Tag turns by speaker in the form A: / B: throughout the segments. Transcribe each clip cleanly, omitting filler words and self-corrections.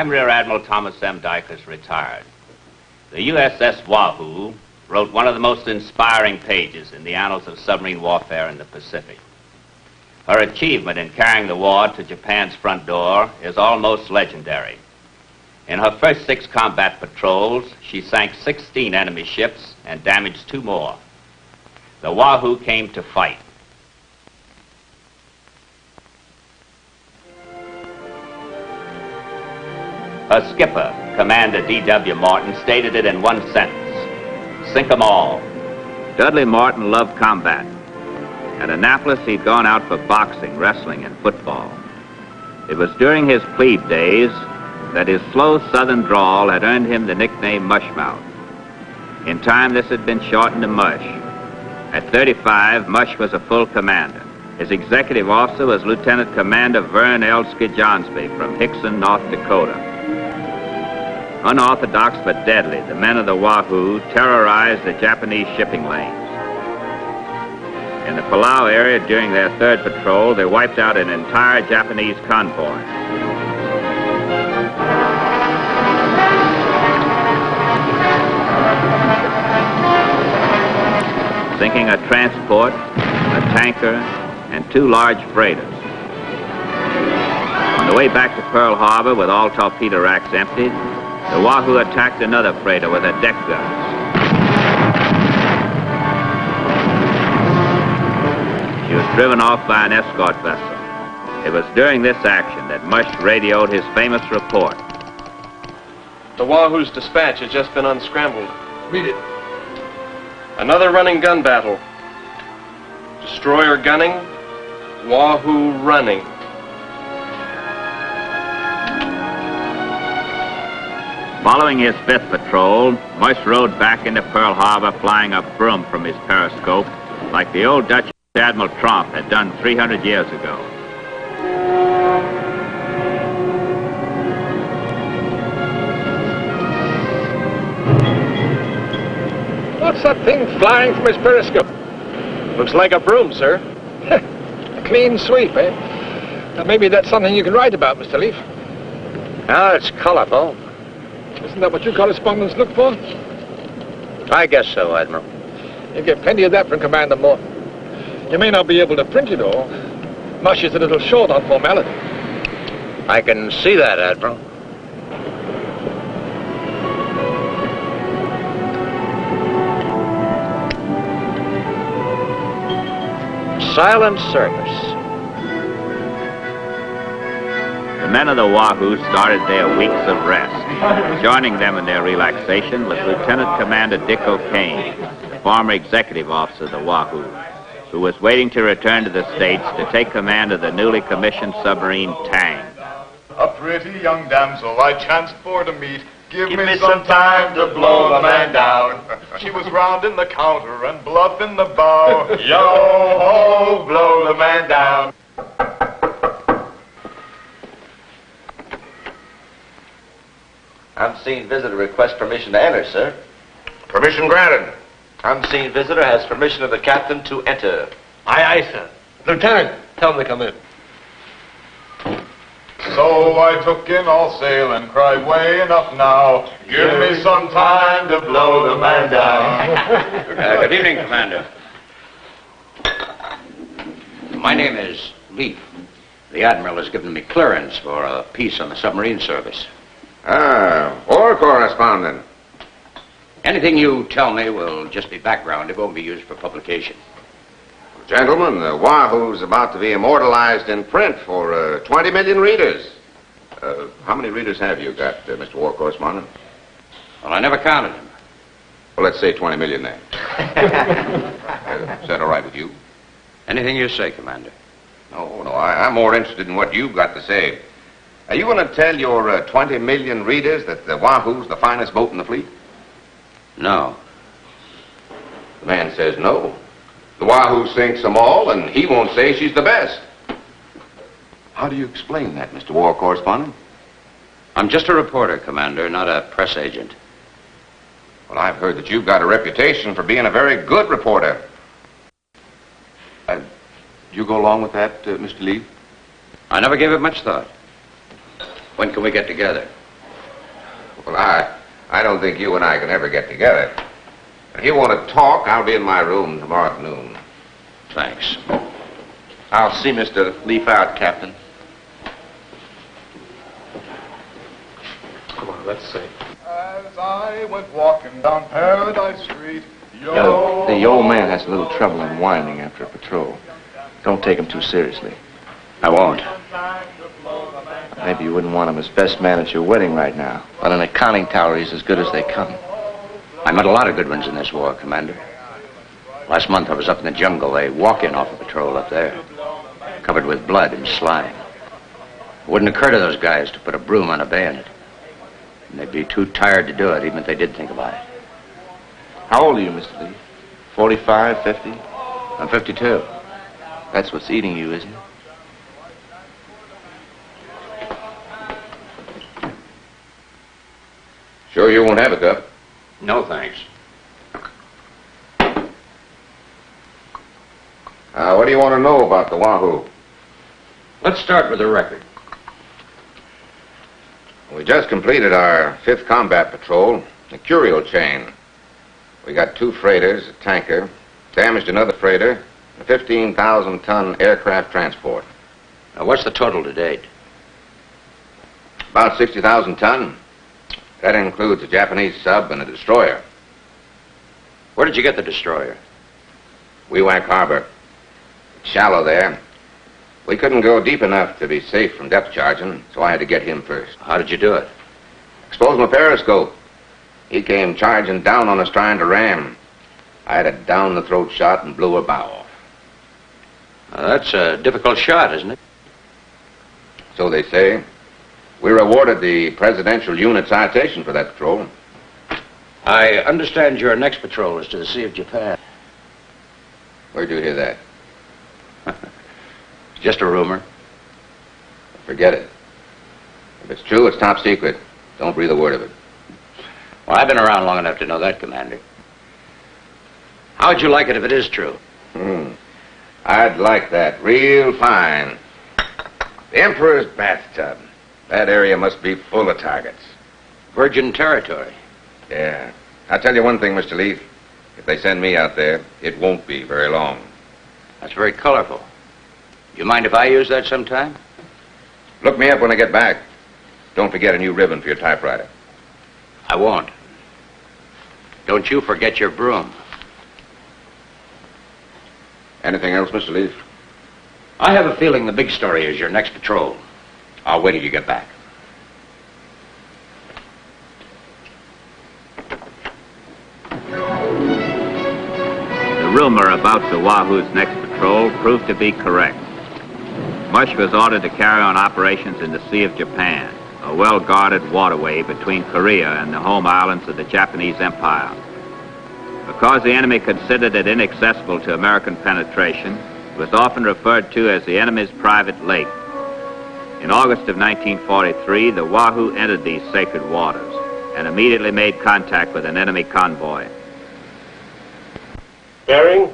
A: I'm Rear Admiral Thomas M. Dykers, retired. The USS Wahoo wrote one of the most inspiring pages in the annals of submarine warfare in the Pacific. Her achievement in carrying the war to Japan's front door is almost legendary. In her first 6 combat patrols, she sank 16 enemy ships and damaged 2 more. The Wahoo came to fight. Her skipper, Commander D.W. Morton, stated it in one sentence: sink 'em all. Dudley Morton loved combat. At Annapolis, he'd gone out for boxing, wrestling, and football. It was during his plebe days that his slow southern drawl had earned him the nickname Mushmouth. In time, this had been shortened to Mush. At 35, Mush was a full commander. His executive officer was Lieutenant Commander Vern L. Skidjonsby from Hickson, North Dakota. Unorthodox but deadly, the men of the Wahoo terrorized the Japanese shipping lanes. In the Palau area during their 3rd patrol, they wiped out an entire Japanese convoy. Sinking a transport, a tanker, and 2 large freighters. On the way back to Pearl Harbor with all torpedo racks emptied, the Wahoo attacked another freighter with her deck guns. She was driven off by an escort vessel. It was during this action that Mush radioed his famous report.
B: The Wahoo's dispatch has just been unscrambled.
C: Read it.
B: Another running gun battle. Destroyer gunning, Wahoo running.
A: Following his 5th patrol, Mush rode back into Pearl Harbor flying a broom from his periscope like the old Dutch Admiral Tromp had done 300 years ago.
C: What's that thing flying from his periscope?
B: Looks like a broom, sir.
C: A clean sweep, eh? Now, maybe that's something you can write about, Mr. Leaf.
D: Now, it's colorful.
C: Isn't that what you correspondents look for?
D: I guess so, Admiral.
C: You get plenty of that from Commander Morton. You may not be able to print it all. Mush is a little short on formality.
D: I can see that, Admiral. Silent service.
A: The men of the Wahoo started their weeks of rest. Joining them in their relaxation was Lieutenant Commander Dick O'Kane, the former executive officer of the Wahoo, who was waiting to return to the States to take command of the newly commissioned submarine Tang.
E: A pretty young damsel I chanced for to meet. Give me some time to blow the man down. She was round in the counter and bluff in the bow. Yo-ho, blow the man down.
F: Unseen visitor requests permission to enter, sir.
E: Permission granted.
F: Unseen visitor has permission of the captain to enter.
D: Aye, aye, sir.
C: Lieutenant, tell them to come in.
E: So I took in all sail and cried, way enough now. Give me some time to blow the man down.
D: Good evening, Commander. My name is Leaf. The Admiral has given me clearance for a piece on the submarine service.
G: War correspondent.
D: Anything you tell me will just be background. It won't be used for publication.
G: Gentlemen, the Wahoo's about to be immortalized in print for 20 million readers. How many readers have you got, Mr. War Correspondent?
D: Well, I never counted them.
G: Well, let's say 20 million then. Is that all right with you?
D: Anything you say, Commander.
G: No, I'm more interested in what you've got to say. Are you going to tell your 20 million readers that the Wahoo's the finest boat in the fleet?
D: No.
G: The man says no. The Wahoo sinks them all, and he won't say she's the best. How do you explain that, Mr. War Correspondent?
D: I'm just a reporter, Commander, not a press agent.
G: Well, I've heard that you've got a reputation for being a very good reporter. Do you go along with that, Mr. Lee?
D: I never gave it much thought. When can we get together?
G: Well, I don't think you and I can ever get together. If you want to talk, I'll be in my room tomorrow at noon.
D: Thanks.
F: I'll see Mr. Leaf out, Captain.
B: Come on, let's see.
E: As I went walking down Paradise Street,
F: The old man has a little trouble unwinding after a patrol. Don't take him too seriously.
D: I won't.
F: Maybe you wouldn't want him as best man at your wedding right now. But in a conning tower, he's as good as they come.
D: I met a lot of good ones in this war, Commander. Last month I was up in the jungle. They walk-in off a patrol up there, covered with blood and slime. It wouldn't occur to those guys to put a broom on a bayonet. And they'd be too tired to do it, even if they did think about it.
F: How old are you, Mr. Lee? 45, 50?
D: I'm 52.
F: That's what's eating you, isn't it?
G: Sure you won't have a cup?
D: No, thanks.
G: What do you want to know about the Wahoo?
D: Let's start with the record.
G: We just completed our 5th combat patrol, the Curio chain. We got 2 freighters, a tanker, damaged another freighter, a 15,000-ton aircraft transport.
D: Now, what's the total to date?
G: About 60,000 ton. That includes a Japanese sub and a destroyer.
D: Where did you get the destroyer?
G: Weewak Harbor. It's shallow there. We couldn't go deep enough to be safe from depth charging, so I had to get him first.
D: How did you do it?
G: Exposed my periscope. He came charging down on us trying to ram. I had a down-the-throat shot and blew her bow off.
D: Now, that's a difficult shot, isn't it?
G: So they say. We were awarded the Presidential Unit Citation for that patrol.
D: I understand your next patrol is to the Sea of Japan.
G: Where'd you hear that?
D: It's just a rumor.
G: Forget it. If it's true, it's top secret. Don't breathe a word of it.
D: Well, I've been around long enough to know that, Commander. How would you like it if it is true?
G: I'd like that real fine. The Emperor's bathtub. That area must be full of targets.
D: Virgin territory.
G: Yeah. I'll tell you one thing, Mr. Leaf. If they send me out there, it won't be very long.
D: That's very colorful. You mind if I use that sometime?
G: Look me up when I get back. Don't forget a new ribbon for your typewriter.
D: I won't. Don't you forget your broom.
G: Anything else, Mr. Leaf?
D: I have a feeling the big story is your next patrol. I'll wait till you get back.
A: The rumor about the Wahoo's next patrol proved to be correct. Mush was ordered to carry on operations in the Sea of Japan, a well-guarded waterway between Korea and the home islands of the Japanese Empire. Because the enemy considered it inaccessible to American penetration, it was often referred to as the enemy's private lake. In August of 1943, the Wahoo entered these sacred waters and immediately made contact with an enemy convoy.
B: Bearing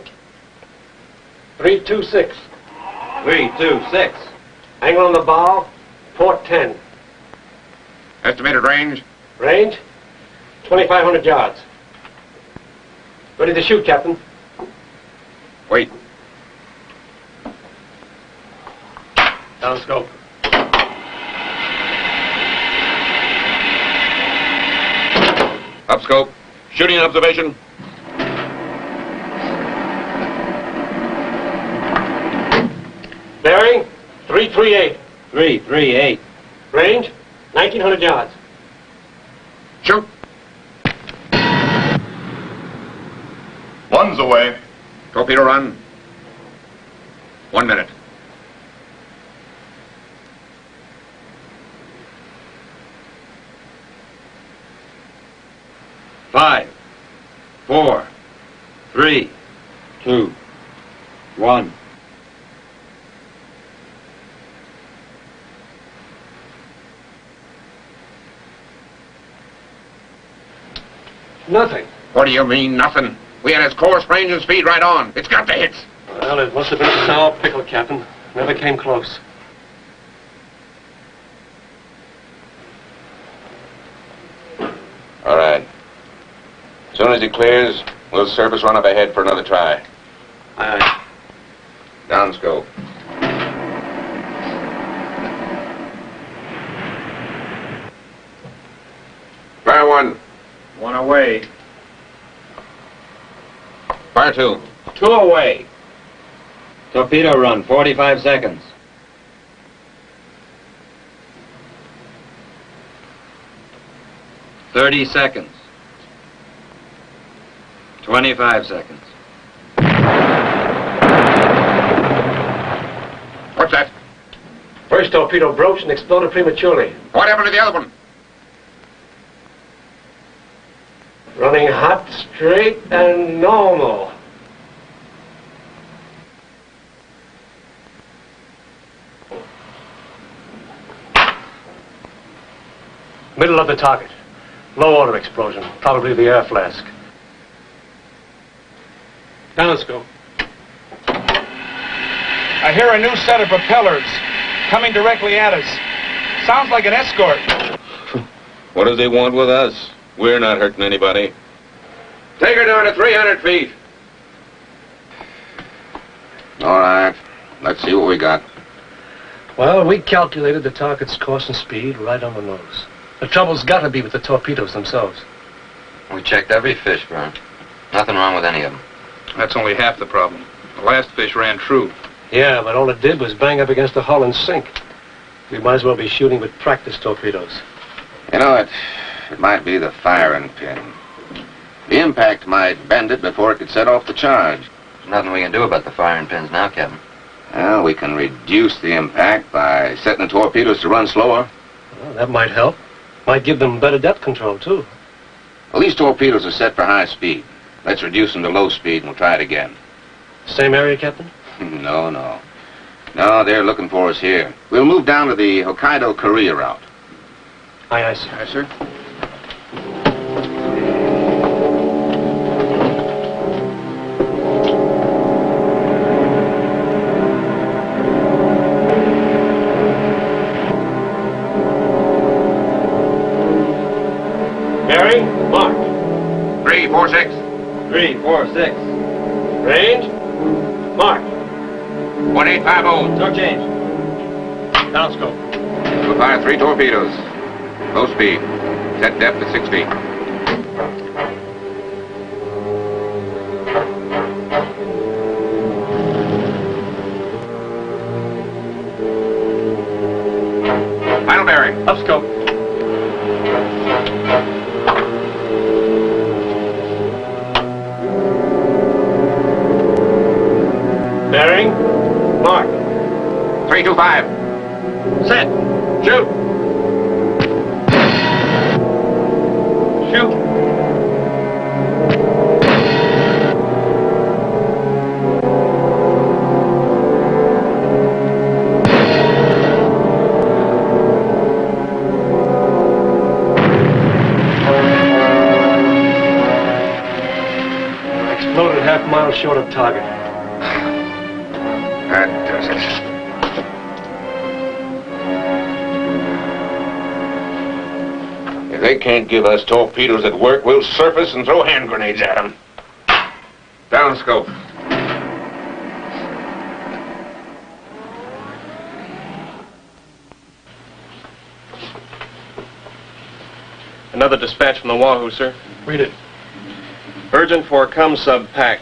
B: 326.
F: 326.
B: Angle on the bow, port 10.
G: Estimated range?
B: Range, 2,500 yards. Ready to shoot, Captain.
G: Wait.
B: Down scope.
G: Up scope. Shooting observation.
B: Bearing 338.
F: 338.
B: Range, 1,900 yards.
G: Shoot.
E: One's away.
G: Torpedo run. 1 minute.
F: Five, 4, 3, 2, 1.
B: Nothing.
G: What do you mean, nothing? We had his course, range, and speed right on. It's got the hits.
B: Well, it must have been a sour pickle, Captain. Never came close.
G: As soon as he clears, we'll surface run up ahead for another try.
B: Aye.
G: Down scope. Fire one.
B: One away.
G: Fire two.
B: Two away.
D: Torpedo run, 45 seconds. "30 seconds. 25 seconds.
G: What's that?
B: First torpedo broached and exploded prematurely.
G: What happened to the other one?
B: Running hot, straight, and normal. Middle of the target. Low order explosion. Probably the air flask. Downscope.
C: I hear a new set of propellers coming directly at us. Sounds like an escort.
G: What do they want with us? We're not hurting anybody. Take her down to 300 feet. All right. Let's see what we got.
B: Well, we calculated the target's course and speed right on the nose. The trouble's got to be with the torpedoes themselves.
D: We checked every fish, Vern. Nothing wrong with any of them.
C: That's only half the problem. The last fish ran true.
B: Yeah, but all it did was bang up against the hull and sink. We might as well be shooting with practice torpedoes.
G: You know, it might be the firing pin. The impact might bend it before it could set off the charge.
D: There's nothing we can do about the firing pins now, Captain.
G: Well, we can reduce the impact by setting the torpedoes to run slower.
B: Well, that might help. Might give them better depth control, too.
G: Well, these torpedoes are set for high speed. Let's reduce them to low speed and we'll try it again.
B: Same area, Captain?
G: No. No, they're looking for us here. We'll move down to the Hokkaido-Korea route.
B: Aye, sir.
C: Aye, sir.
B: Bearing, mark.
G: 346.
B: 346. Range, mark.
G: 1850.
B: No change. Downscope.
G: We'll fire 3 torpedoes. Low speed. Set depth at 6 feet. Final bearing.
B: Upscope. Bearing, mark.
G: 325.
B: Set.
G: Shoot.
B: Shoot. Exploded half-mile short of target.
G: That does it. If they can't give us torpedoes that work, we'll surface and throw hand grenades at them. Down scope.
B: Another dispatch from the Wahoo, sir. Read it. Urgent for ComSub pack.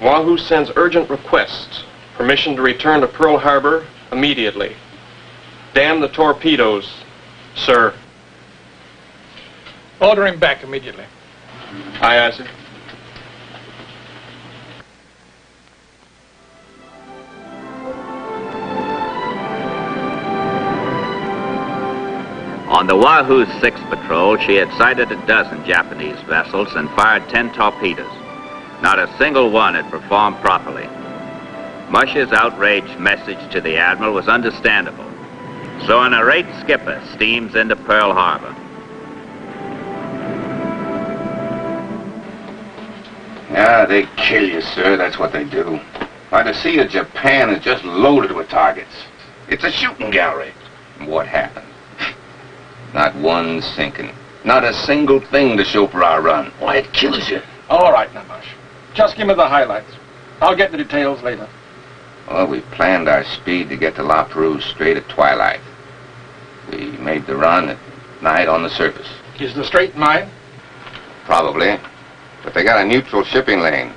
B: Wahoo sends urgent request. Permission to return to Pearl Harbor immediately. Damn the torpedoes, sir.
C: Order him back immediately.
B: Aye, sir.
A: On the Wahoo's 6th patrol, she had sighted a dozen Japanese vessels and fired 10 torpedoes. Not a single one had performed properly. Mush's outraged message to the Admiral was understandable. So an irate skipper steams into Pearl Harbor.
G: Yeah, they kill you, sir. That's what they do. Why, the Sea of Japan is just loaded with targets. It's a shooting gallery. And what happened? Not one sinking.
H: Not a single thing to show for our run. Why, it kills you.
C: All right, now, Mush. Just give me the highlights. I'll get the details later.
D: Well, we planned our speed to get to La Perouse straight at twilight. We made the run at night on the surface.
C: Is the straight mine?
G: Probably. But they got a neutral shipping lane.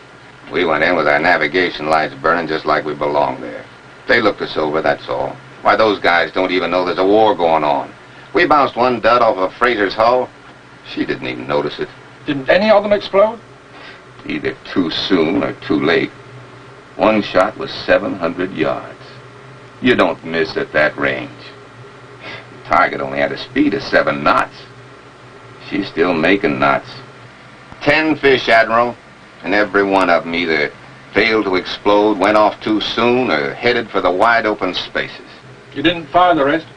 G: We went in with our navigation lights burning just like we belonged there. They looked us over, that's all. Why, those guys don't even know there's a war going on. We bounced one dud off a freighter's hull. She didn't even notice it.
C: Didn't any of them explode?
D: Either too soon or too late. One shot was 700 yards. You don't miss at that range. The target only had a speed of 7 knots. She's still making knots.
G: 10 fish, Admiral, and every one of them either failed to explode, went off too soon, or headed for the wide open spaces.
C: You didn't fire the rest?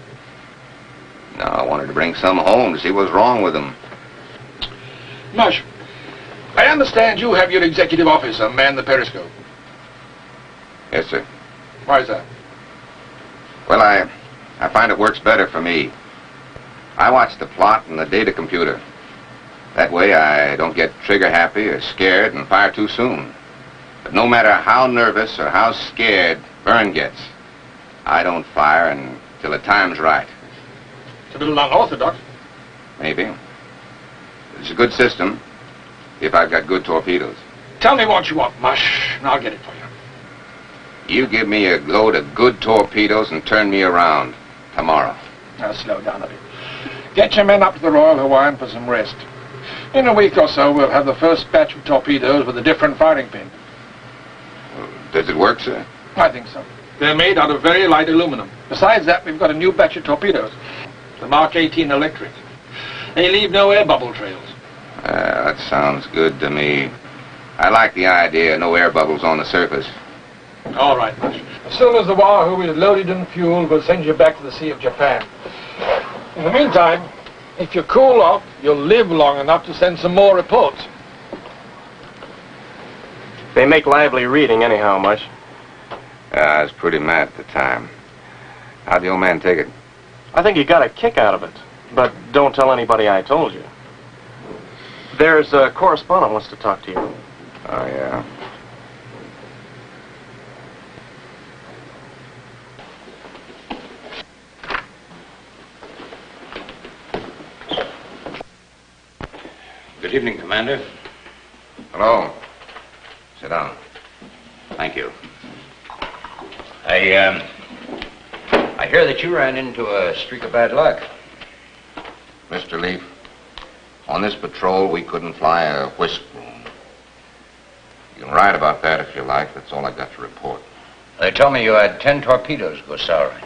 G: No, I wanted to bring some home to see what's wrong with them.
C: Mush, I understand you have your executive officer man the periscope.
G: Yes, sir.
C: Why is that?
G: Well, I find it works better for me. I watch the plot in the data computer. That way I don't get trigger happy or scared and fire too soon. But no matter how nervous or how scared Vern gets, I don't fire until the time's right.
C: It's a little unorthodox.
G: Maybe. It's a good system, if I've got good torpedoes.
C: Tell me what you want, Mush, and I'll get it for you.
G: You give me a load of good torpedoes and turn me around tomorrow.
C: Now, slow down a bit. Get your men up to the Royal Hawaiian for some rest. In a week or so, we'll have the first batch of torpedoes with a different firing pin.
G: Does it work, sir?
C: I think so. They're made out of very light aluminum. Besides that, we've got a new batch of torpedoes. The Mark 18 electric. They leave no air bubble trails.
G: That sounds good to me. I like the idea, no air bubbles on the surface.
C: All right, Mush. As soon as the Wahoo is loaded and fueled, we'll send you back to the Sea of Japan. In the meantime, if you cool off, you'll live long enough to send some more reports.
B: They make lively reading anyhow, Mush.
G: I was pretty mad at the time. How'd the old man take it?
B: I think he got a kick out of it. But don't tell anybody I told you. There's a correspondent wants to talk to you.
G: Oh, yeah?
D: Good evening, Commander.
G: Hello. Sit down.
D: Thank you. I hear that you ran into a streak of bad luck.
G: Mr. Leaf, on this patrol, we couldn't fly a whisk broom. You can write about that if you like. That's all I got to report.
D: They tell me you had 10 torpedoes go sour on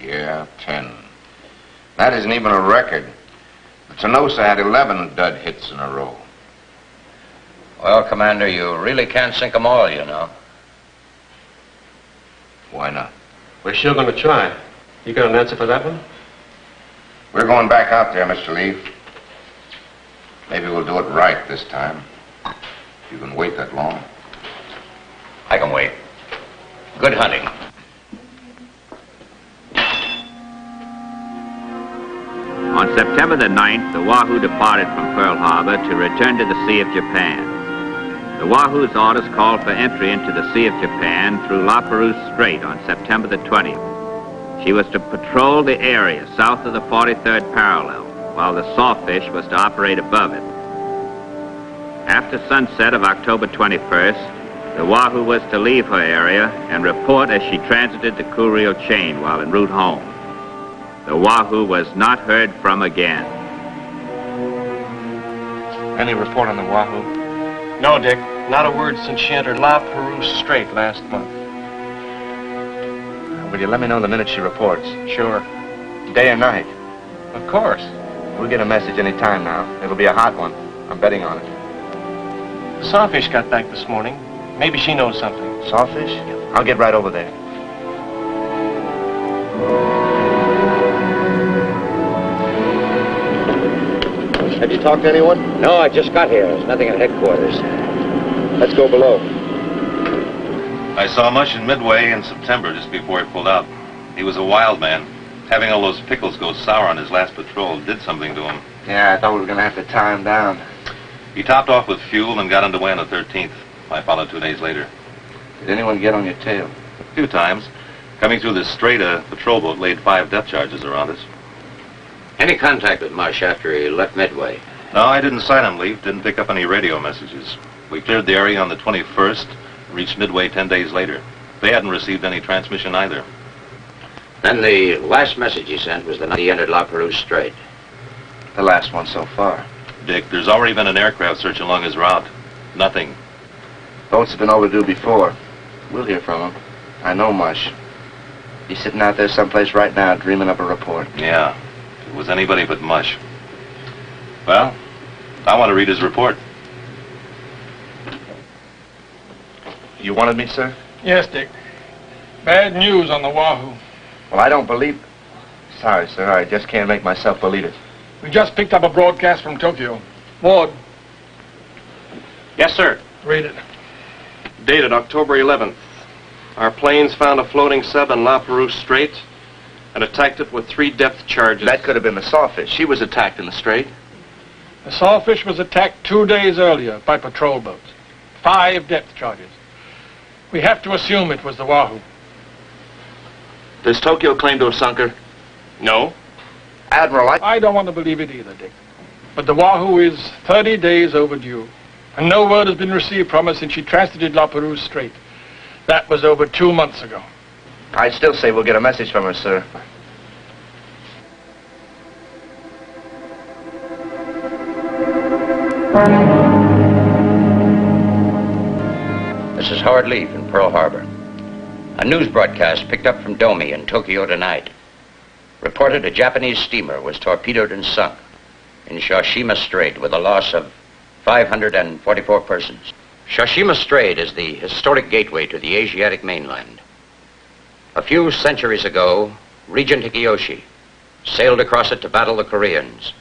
D: you.
G: Yeah, 10. That isn't even a record. The Tenosa had 11 dud hits in a row.
D: Well, Commander, you really can't sink them all, you know.
G: Why not?
B: We're sure going to try. You got an answer for that one?
G: We're going back out there, Mr. Leaf. Maybe we'll do it right this time. If you can wait that long.
D: I can wait. Good hunting.
A: On September the 9th, the Wahoo departed from Pearl Harbor to return to the Sea of Japan. The Wahoo's orders called for entry into the Sea of Japan through La Perouse Strait on September the 20th. She was to patrol the area south of the 43rd parallel, while the Sawfish was to operate above it. After sunset of October 21st, the Wahoo was to leave her area and report as she transited the Curial chain while en route home. The Wahoo was not heard from again.
B: Any report on the Wahoo? No, Dick. Not a word since she entered La Perouse Strait last month.
F: Will you let me know the minute she reports?
B: Sure.
F: Day or night?
B: Of course.
F: We'll get a message any time now. It'll be a hot one. I'm betting on it.
B: The Sawfish got back this morning. Maybe she knows something.
F: Sawfish? I'll get right over there.
I: Have you talked to anyone?
D: No, I just got here. There's nothing at headquarters.
I: Let's go below.
J: I saw Mush in Midway in September, just before he pulled out. He was a wild man. Having all those pickles go sour on his last patrol did something to him.
F: Yeah, I thought we were going to have to tie him down.
J: He topped off with fuel and got underway on the 13th. I followed 2 days later.
F: Did anyone get on your tail?
J: A few times. Coming through this strait, a patrol boat laid 5 depth charges around us.
D: Any contact with Mush after he left Midway?
J: No, I didn't sight him leave. Didn't pick up any radio messages. We cleared the area on the 21st, reached Midway 10 days later. They hadn't received any transmission either.
D: Then the last message he sent was the night he entered La Perouse Strait.
F: The last one so far.
J: Dick, there's already been an aircraft search along his route. Nothing.
F: Boats have been overdue before. We'll hear from him. I know Mush. He's sitting out there someplace right now dreaming up a report.
J: Yeah, if it was anybody but Mush. Well, I want to read his report.
F: You wanted me, sir?
C: Yes, Dick. Bad news on the Wahoo.
F: Well, I don't believe... Sorry, sir. I just can't make myself believe it.
C: We just picked up a broadcast from Tokyo. Ward,
B: Yes, sir.
C: read it.
B: Dated October 11th. Our planes found a floating sub in La Perouse Strait and attacked it with 3 depth charges.
F: That could have been the Sawfish. She was attacked in the strait.
C: The Sawfish was attacked 2 days earlier by patrol boats. 5 depth charges. We have to assume it was the Wahoo.
F: Does Tokyo claim to have sunk her?
B: No.
F: Admiral,
C: I don't want to believe it either, Dick. But the Wahoo is 30 days overdue. And no word has been received from her since she transited La Perouse Strait. That was over 2 months ago.
F: I'd still say we'll get a message from her, sir.
D: This is Howard Leaf in Pearl Harbor. A news broadcast picked up from Domi in Tokyo tonight reported a Japanese steamer was torpedoed and sunk in Shoshima Strait with a loss of 544 persons. Shoshima Strait is the historic gateway to the Asiatic mainland. A few centuries ago, Regent Hideyoshi sailed across it to battle the Koreans.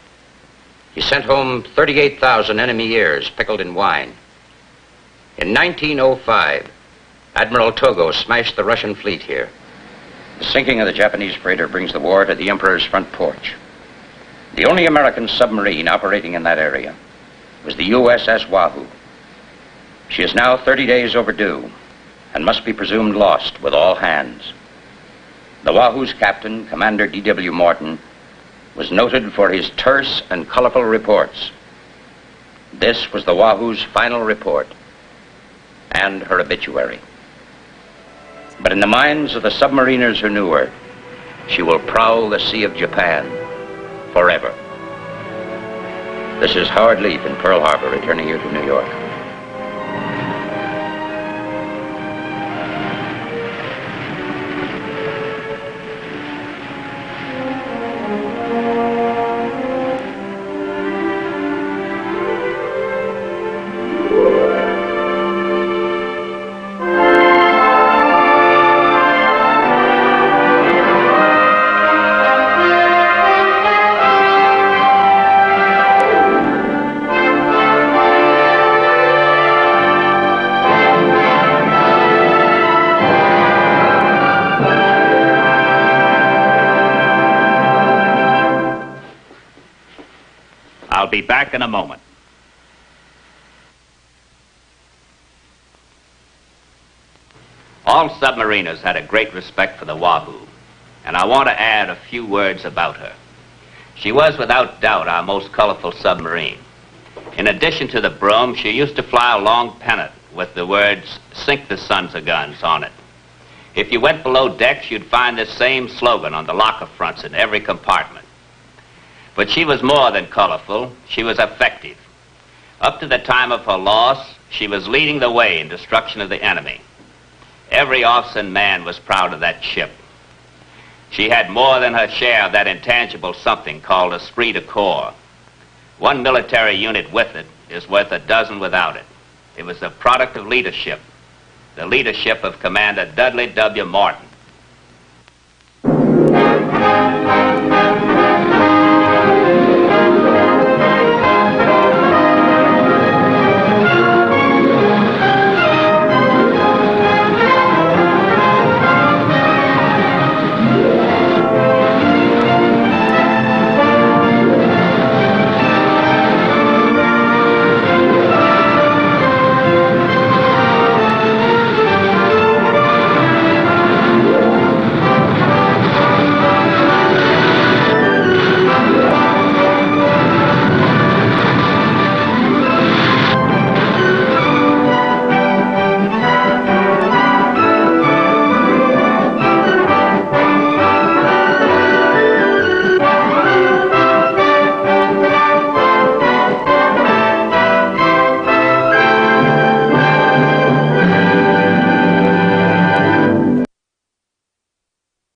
D: He sent home 38,000 enemy ears pickled in wine. In 1905, Admiral Togo smashed the Russian fleet here. The sinking of the Japanese freighter brings the war to the Emperor's front porch. The only American submarine operating in that area was the USS Wahoo. She is now 30 days overdue and must be presumed lost with all hands. The Wahoo's captain, Commander D.W. Morton, was noted for his terse and colorful reports. This was the Wahoo's final report and her obituary. But in the minds of the submariners who knew her, she will prowl the Sea of Japan forever. This is Howard Leaf in Pearl Harbor, returning you to New York.
A: I'll be back in a moment. All submariners had a great respect for the Wahoo, and I want to add a few words about her. She was without doubt our most colorful submarine. In addition to the broom, she used to fly a long pennant with the words, "Sink the sons of guns," on it. If you went below decks, you'd find this same slogan on the locker fronts in every compartment. But she was more than colorful, she was effective. Up to the time of her loss, she was leading the way in destruction of the enemy. Every officer and man was proud of that ship. She had more than her share of that intangible something called esprit de corps. One military unit with it is worth a dozen without it. It was the product of leadership, the leadership of Commander Dudley W. Morton.